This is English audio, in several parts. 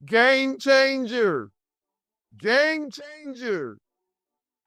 Game changer. Game changer.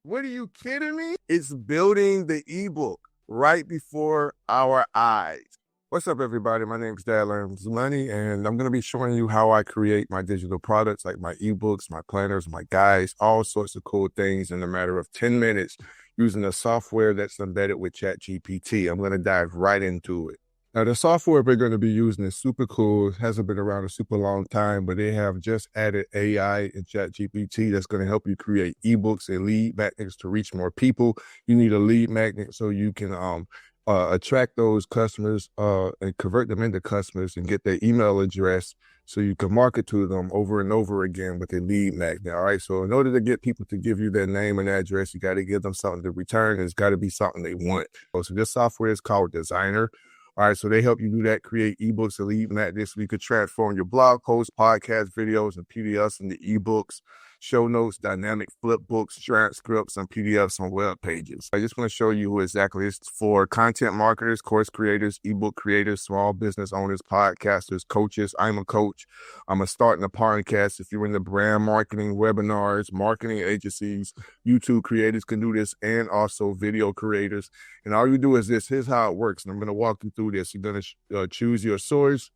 What are you kidding me? It's building the ebook right before our eyes. What's up, everybody? My name is Dad Learns Money, and I'm going to be showing you how I create my digital products like my ebooks, my planners, my guides, all sorts of cool things in a matter of 10 minutes using a software that's embedded with ChatGPT. I'm going to dive right into it. Now, the software we're going to be using is super cool. It hasn't been around a super long time, but they have just added AI and ChatGPT that's going to help you create ebooks and lead magnets to reach more people. You need a lead magnet so you can attract those customers and convert them into customers and get their email address so you can market to them over and over again with a lead magnet. All right. So in order to get people to give you their name and address, you got to give them something to return. It's got to be something they want. So this software is called Designer. All right, so they help you do that, create ebooks and lead magnets so you could transform your blog posts, podcast videos, and PDFs into ebooks, show notes, dynamic flip books, transcripts, and PDFs on web pages. I just want to show you who exactly it's for content marketers, course creators, ebook creators, small business owners, podcasters, coaches. I'm a coach. I'm starting a podcast. If you're in the brand marketing, webinars, marketing agencies, YouTube creators can do this, and also video creators. And all you do is this. Here's how it works. And I'm going to walk you through this. You're going to choose your source,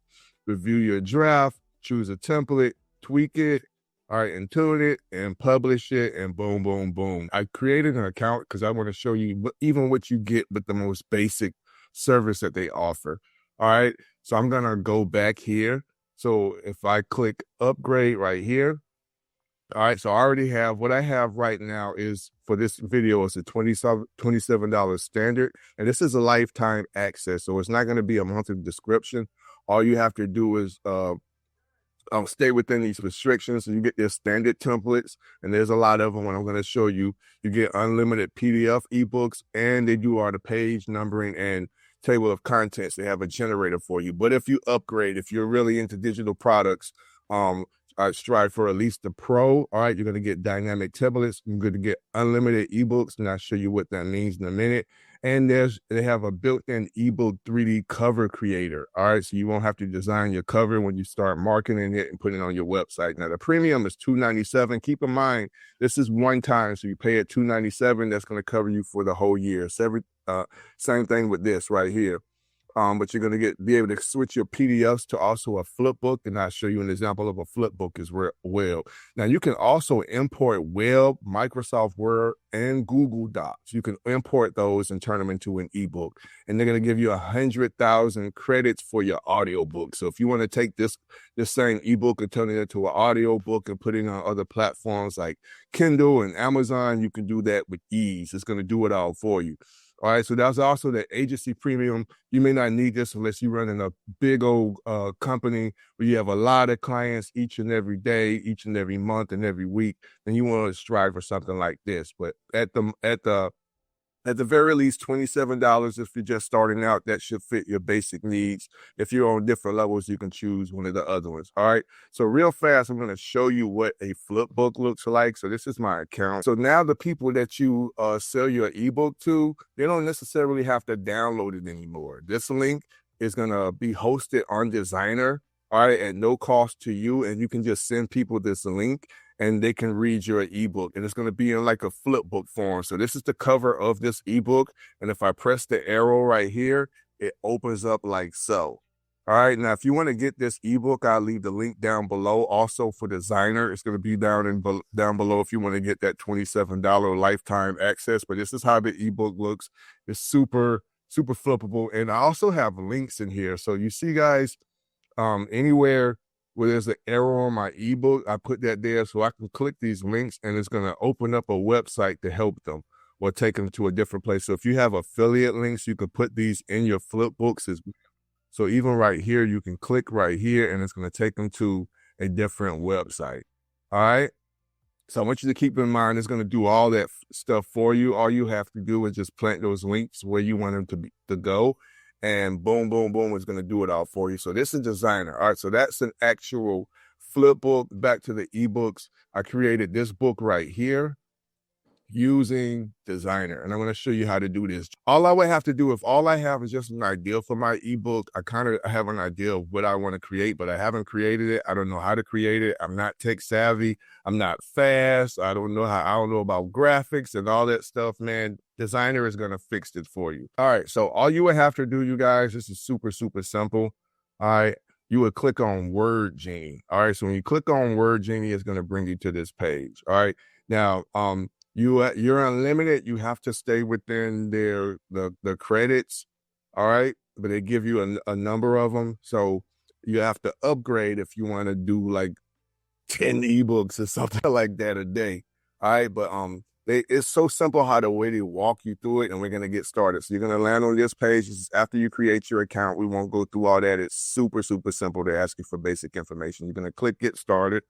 review your draft, choose a template, tweak it, all right, and tune it and publish it, and boom, boom, boom. I created an account because I want to show you even what you get with the most basic service that they offer. All right, so I'm going to go back here. So if I click upgrade right here, all right, so I already have what I have right now is for this video is a $27 standard, and this is a lifetime access, so it's not going to be a monthly subscription. All you have to do is stay within these restrictions. So you get their standard templates, and there's a lot of them. And I'm going to show you. You get unlimited PDF ebooks, and they do all the page numbering and table of contents. They have a generator for you. But if you upgrade, if you're really into digital products, I strive for at least the pro. All right, you're going to get dynamic templates. You're going to get unlimited ebooks, and I'll show you what that means in a minute. And they have a built-in ebook 3D cover creator. All right, so you won't have to design your cover when you start marketing it and putting it on your website. Now, the premium is $297. Keep in mind, this is one time, so you pay at $297. That's going to cover you for the whole year. So same thing with this right here. But you're going to be able to switch your PDFs to also a flip book, and I'll show you an example of a flip book as well. Now, you can also import Web, Microsoft Word, and Google Docs. You can import those and turn them into an ebook, and they're going to give you 100,000 credits for your audiobook. So if you want to take this same ebook and turn it into an audiobook and put it on other platforms like Kindle and Amazon, you can do that with ease. It's going to do it all for you. All right, so that's also the agency premium. You may not need this unless you're running a big old company where you have a lot of clients each and every day, each and every month, and every week. Then you want to strive for something like this. But at the very least, $27 if you're just starting out. That should fit your basic needs. If you're on different levels, you can choose one of the other ones. All right. So real fast, I'm going to show you what a flip book looks like. So this is my account. So now the people that you sell your ebook to, they don't necessarily have to download it anymore. This link is going to be hosted on Designer, all right, at no cost to you. And you can just send people this link, and they can read your ebook, and it's going to be in like a flip book form. So this is the cover of this ebook. And if I press the arrow right here, it opens up like so. All right. Now, if you want to get this ebook, I'll leave the link down below. Also for Designer, it's going to be down below if you want to get that $27 lifetime access. But this is how the ebook looks. It's super, super flippable. And I also have links in here. So you see, guys, anywhere where there's an arrow on my ebook, I put that there so I can click these links, and it's going to open up a website to help them or take them to a different place. So if you have affiliate links, you can put these in your flip books as well. So even right here, you can click right here, and it's going to take them to a different website. All right. So I want you to keep in mind, it's going to do all that stuff for you. All you have to do is just plant those links where you want them to go. And boom, boom, boom, is going to do it all for you. So this is Designer. All right, so that's an actual flip book. Back to the ebooks. I created this book right here. using Designer. And I'm going to show you how to do this. All I would have to do, if all I have is just an idea for my ebook, I kind of have an idea of what I want to create, but I haven't created it. I don't know how to create it. I'm not tech savvy. I'm not fast. I don't know about graphics and all that stuff, man. Designer is going to fix it for you. All right. So all you would have to do, you guys, this is super, super simple. All right. You would click on Word Genie. All right. So when you click on Word Genie, it's going to bring you to this page. All right. Now, you're unlimited. You have to stay within the credits. All right. But they give you a number of them. So you have to upgrade if you want to do like 10 ebooks or something like that a day. All right. But it's so simple how the way they walk you through it, and we're going to get started. So you're going to land on this page. This is after you create your account. We won't go through all that. It's super, super simple. They ask you for basic information. You're going to click Get Started.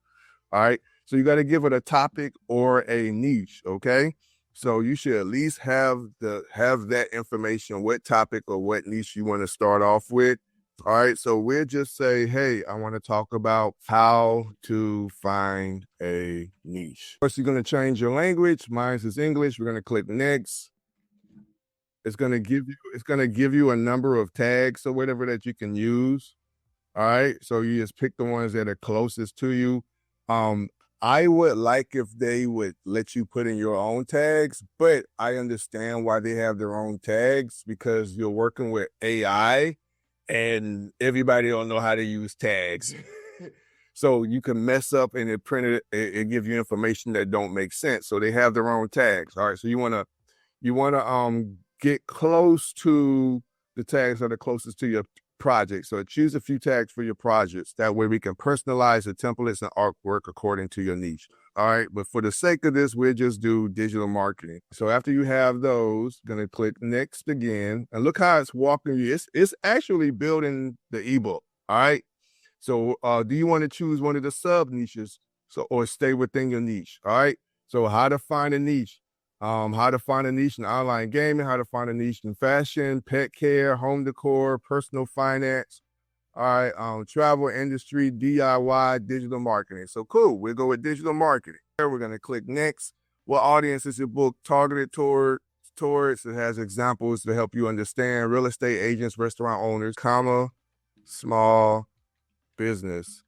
All right. So you got to give it a topic or a niche. Okay. So you should at least have that information, what topic or what niche you want to start off with. All right. So we'll just say, hey, I want to talk about how to find a niche. First, you're going to change your language. Mine is English. We're going to click next. It's going to give you a number of tags or whatever that you can use. All right. So you just pick the ones that are closest to you. I would like if they would let you put in your own tags, but I understand why they have their own tags, because you're working with AI and everybody don't know how to use tags. So you can mess up and it give you information that don't make sense. So they have their own tags. All right. So you want to get close to the tags that are closest to your project. So choose a few tags for your projects. That way we can personalize the templates and artwork according to your niche. All right. But for the sake of this, we'll just do digital marketing. So after you have those, going to click next again. And look how it's walking you. It's actually building the ebook. All right. So do you want to choose one of the sub niches or stay within your niche? All right. So how to find a niche. How to find a niche in online gaming, how to find a niche in fashion, pet care, home decor, personal finance, all right, travel industry, DIY, digital marketing. So cool, we'll go with digital marketing. We're going to click next. What audience is your book targeted towards? It has examples to help you understand: real estate agents, restaurant owners, small business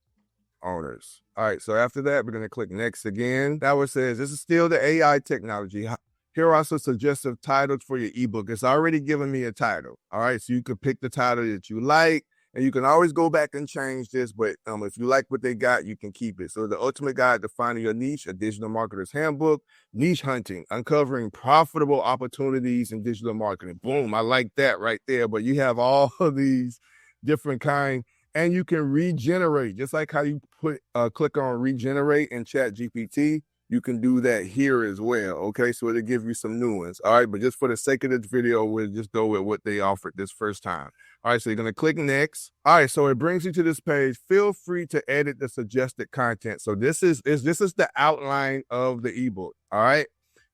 owners. All right, so after that, we're going to click next again. That one says, this is still the AI technology. Here are some suggestive titles for your ebook. It's already given me a title. All right, so you can pick the title that you like, and you can always go back and change this, but if you like what they got, you can keep it. So the ultimate guide to finding your niche, a digital marketer's handbook, niche hunting, uncovering profitable opportunities in digital marketing. Boom, I like that right there. But you have all of these different kinds. And you can regenerate, just like how you click on regenerate in ChatGPT. You can do that here as well. Okay, so it'll give you some new ones. All right, but just for the sake of this video, we'll just go with what they offered this first time. All right, so you're gonna click next. All right, so it brings you to this page. Feel free to edit the suggested content. So this is the outline of the ebook. All right.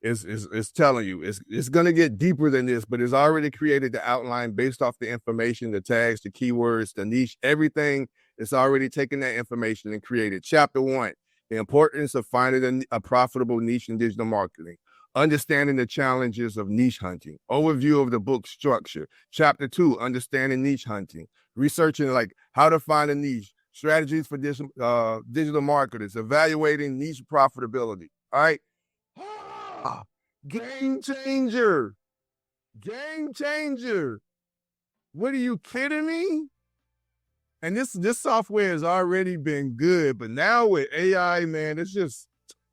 It's telling you it's going to get deeper than this, but it's already created the outline based off the information, the tags, the keywords, the niche, everything. It's already taken that information and created. Chapter 1, the importance of finding a profitable niche in digital marketing. Understanding the challenges of niche hunting. Overview of the book structure. Chapter 2, understanding niche hunting. Researching like how to find a niche. Strategies for digital marketers. Evaluating niche profitability. All right. Game changer. Game changer. What are you kidding me? And this software has already been good, but now with AI, man, it's just,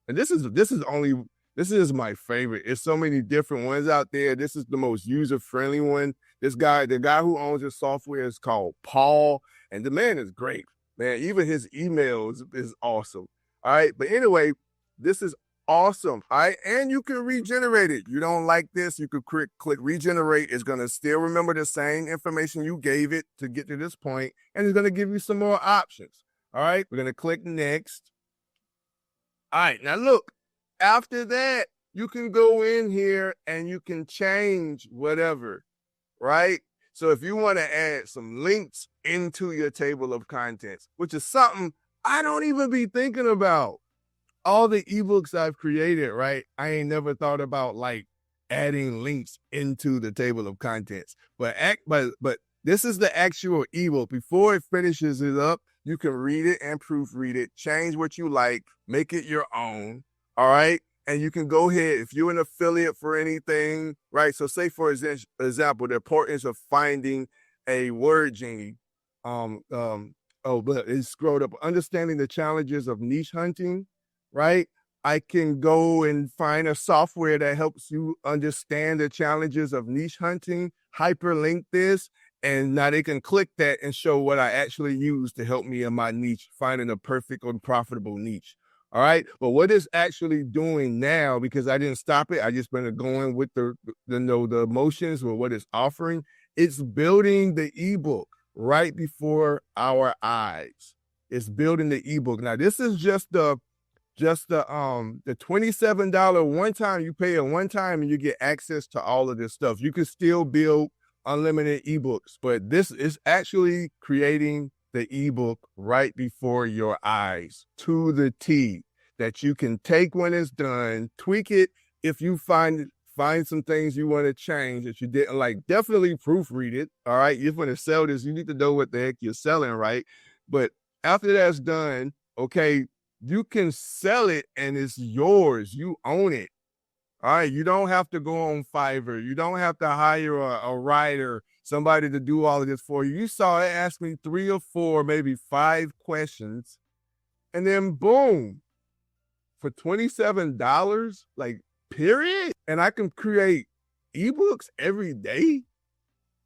and this is my favorite. It's so many different ones out there. This is the most user-friendly one. The guy who owns this software is called Paul, and the man is great, man. Even his emails is awesome. All right, but anyway, this is awesome. All right. And you can regenerate it. You don't like this, you could click regenerate. It's going to still remember the same information you gave it to get to this point, and it's going to give you some more options. All right. We're going to click next. All right. Now look, after that, you can go in here and you can change whatever. Right. So if you want to add some links into your table of contents, which is something I don't even be thinking about. all the ebooks I've created, right? I ain't never thought about like adding links into the table of contents. But this is the actual ebook. Before it finishes it up, you can read it and proofread it, change what you like, make it your own. All right. And you can go ahead, if you're an affiliate for anything, right? So say for example, the importance of finding a word genie. But it scrolled up. Understanding the challenges of niche hunting, right? I can go and find a software that helps you understand the challenges of niche hunting, hyperlink this, and now they can click that and show what I actually use to help me in my niche, finding a perfect and profitable niche. All right. But what it's actually doing now, because I didn't stop it, I just been going with the emotions or what it's offering. It's building the ebook right before our eyes. It's building the ebook. Now, this is just the $27 one time. You pay it one time and you get access to all of this stuff. You can still build unlimited ebooks, but this is actually creating the ebook right before your eyes to the T, that you can take when it's done, tweak it if you find some things you want to change that you didn't like. Definitely proofread it. All right. You're going to sell this. You need to know what the heck you're selling, right? But after that's done, okay, you can sell it and it's yours. You own it. All right. You don't have to go on Fiverr. You don't have to hire a writer, somebody to do all of this for you. You saw it, ask me 3 or 4, maybe 5 questions, and then boom, for $27, like, period. And I can create ebooks every day.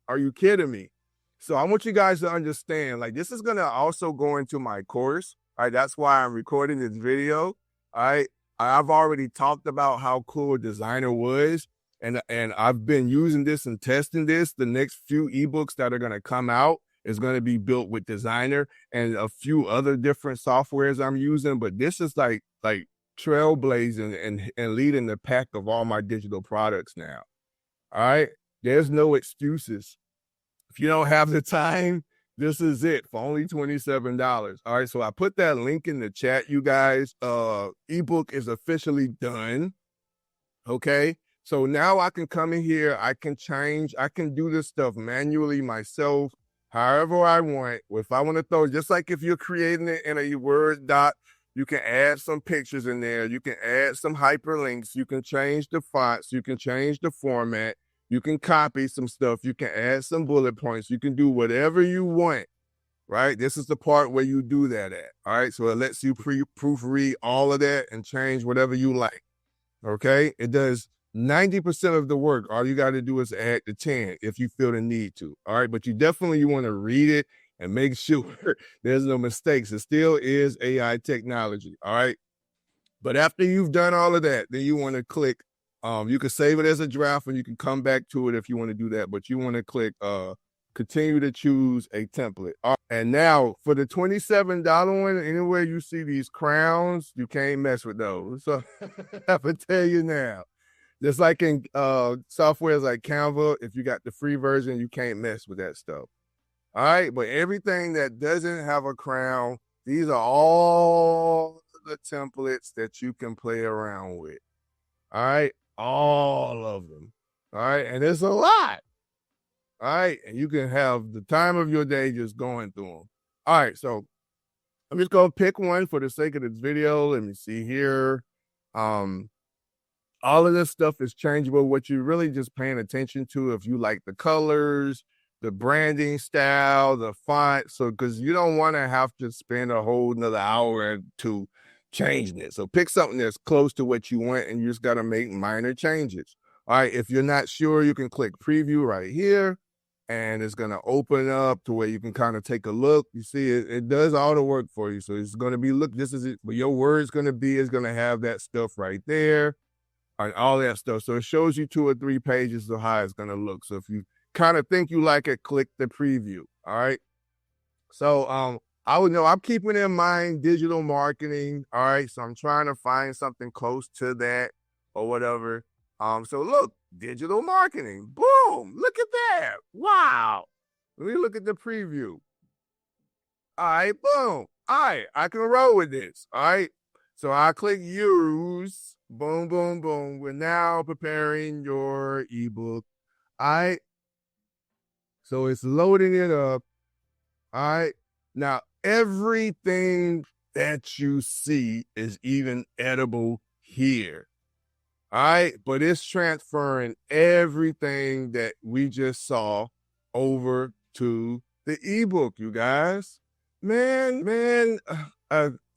Are you kidding me? So I want you guys to understand, like, this is going to also go into my course. All right. That's why I'm recording this video. All right. I've already talked about how cool Designer was, and I've been using this and testing this. The next few ebooks that are going to come out is going to be built with Designer and a few other different softwares I'm using. But this is like trailblazing and leading the pack of all my digital products now. All right. There's no excuses. If you don't have the time, this is it for only $27. All right. So I put that link in the chat, you guys. Ebook is officially done. Okay. So now I can come in here. I can change. I can do this stuff manually myself, however I want. If I want to throw, just like if you're creating it in a Word doc, you can add some pictures in there. You can add some hyperlinks. You can change the fonts. You can change the format. You can copy some stuff. You can add some bullet points. You can do whatever you want, right? This is the part where you do that at, all right? So it lets you proofread all of that and change whatever you like, okay? It does 90% of the work. All you got to do is add the 10 if you feel the need to, all right? But you definitely want to read it and make sure there's no mistakes. It still is AI technology, all right? But after you've done all of that, then you want to click. You can save it as a draft and you can come back to it if you want to do that. But you want to click continue to choose a template. And now for the $27 one, anywhere you see these crowns, you can't mess with those. So I have to tell you now. Just like in softwares like Canva, if you got the free version, you can't mess with that stuff. All right. But everything that doesn't have a crown, these are all the templates that you can play around with. All right. All of them. All right. And it's a lot. All right. And you can have the time of your day just going through them. All right. So I'm just going to pick one for the sake of this video. Let me see here. All of this stuff is changeable. What you're really just paying attention to, if you like the colors, the branding style, the font. So, because you don't want to have to spend a whole another hour to changing it. So pick something that's close to what you want and you just got to make minor changes. All right. If you're not sure, you can click preview right here and it's going to open up to where you can kind of take a look. You see, it does all the work for you. So it's going to be, look, this is it. But your word's going to be, is going to have that stuff right there and all that stuff. So it shows you 2 or 3 pages of how it's going to look. So if you kind of think you like it, click the preview. All right. So, I would know I'm keeping in mind digital marketing. All right. So I'm trying to find something close to that or whatever. So look, digital marketing. Boom. Look at that. Wow. Let me look at the preview. All right. Boom. All right. I can roll with this. All right. So I click use, boom, boom, boom. We're now preparing your ebook. All right. So it's loading it up. All right. Now, everything that you see is even edible here. All right. But it's transferring everything that we just saw over to the ebook, you guys. Man,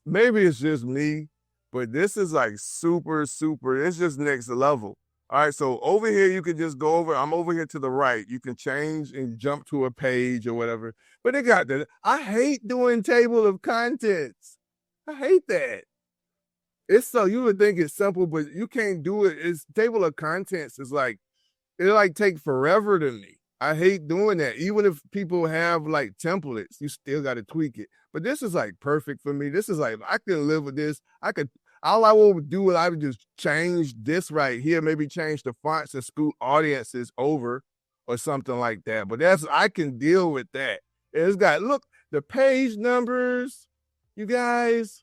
maybe it's just me, but this is like super, it's just next level. All right, so over here, you can just go over, I'm over here to the right. You can change and jump to a page or whatever. But they got that. I hate doing table of contents. I hate that. It's so, you would think it's simple, but you can't do it. It's table of contents is like, it like take forever to me. I hate doing that. Even if people have like templates, you still got to tweak it. But this is like perfect for me. This is like, I can live with this. All I would do is I would just change this right here, maybe change the fonts and scoot audiences over or something like that. But I can deal with that. It's got, look, the page numbers, you guys,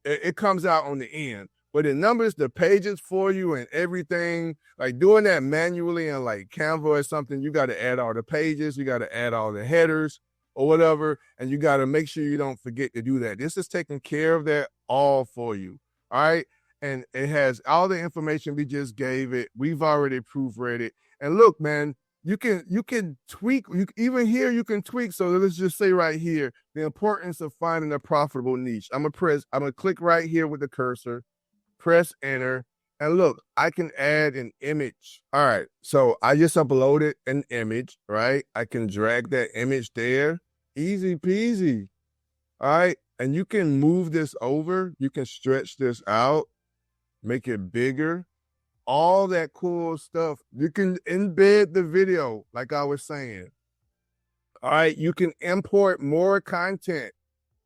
it comes out on the end. But it numbers the pages for you and everything. Like doing that manually in like Canva or something, you got to add all the pages, you got to add all the headers or whatever, and you got to make sure you don't forget to do that. This is taking care of that all for you. All right. And it has all the information we just gave it. We've already proofread it. And look, man, you can tweak. Even here, you can tweak. So let's just say right here, the importance of finding a profitable niche. I'm gonna click right here with the cursor, press enter, and look, I can add an image. All right. So I just uploaded an image, right? I can drag that image there. Easy peasy. All right. And you can move this over. You can stretch this out, make it bigger, all that cool stuff. You can embed the video, like I was saying. All right. You can import more content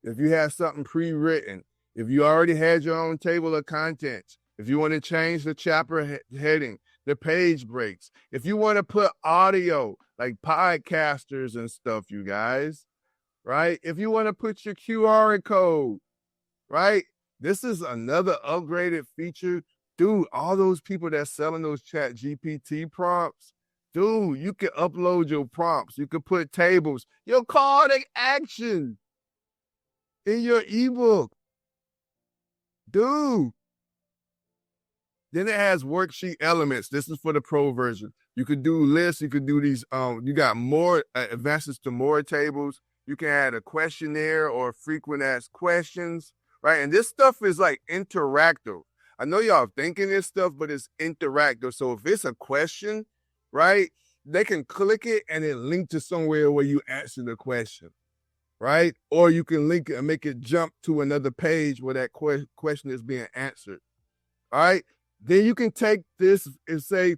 if you have something pre-written. If you already had your own table of contents, if you want to change the chapter heading, the page breaks, if you want to put audio, like podcasters and stuff, you guys, right? If you want to put your QR code, right? This is another upgraded feature. Dude, all those people that's selling those ChatGPT prompts, dude, you can upload your prompts. You can put tables, your call to action in your ebook. Dude. Then it has worksheet elements. This is for the pro version. You could do lists. You could do these. You got more advances to more tables. You can add a questionnaire or frequent asked questions, right? And this stuff is like interactive. I know y'all thinking this stuff, but it's interactive. So if it's a question, right, they can click it and it link to somewhere where you answer the question, right? Or you can link it and make it jump to another page where that question is being answered, all right? Then you can take this and say,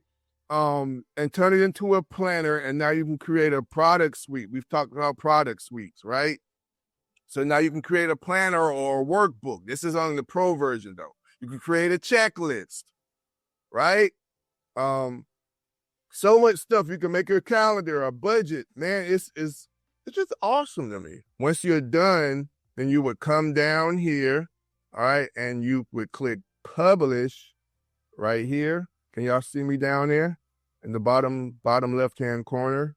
and turn it into a planner, and now you can create a product suite. We've talked about product suites, right? So now you can create a planner or a workbook. This is on the pro version, though. You can create a checklist, right? So much stuff. You can make your calendar, a budget. Man, it's just awesome to me. Once you're done, then you would come down here, all right, and you would click publish right here. Can y'all see me down there in the bottom left-hand corner?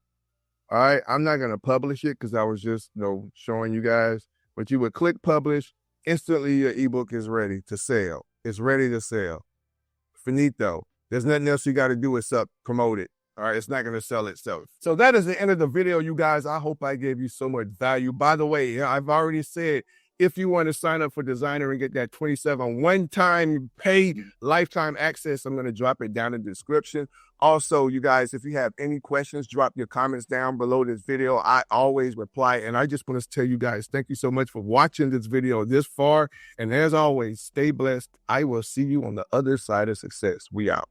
All right, I'm not going to publish it because I was just showing you guys, but you would click publish. Instantly, your ebook is ready to sell. It's ready to sell. Finito. There's nothing else you got to do except promote it. All right, it's not going to sell itself. So that is the end of the video, you guys. I hope I gave you so much value. By the way, I've already said, if you want to sign up for Designer and get that 27 one-time paid lifetime access, I'm going to drop it down in the description. Also, you guys, if you have any questions, drop your comments down below this video. I always reply. And I just want to tell you guys, thank you so much for watching this video this far. And as always, stay blessed. I will see you on the other side of success. We out.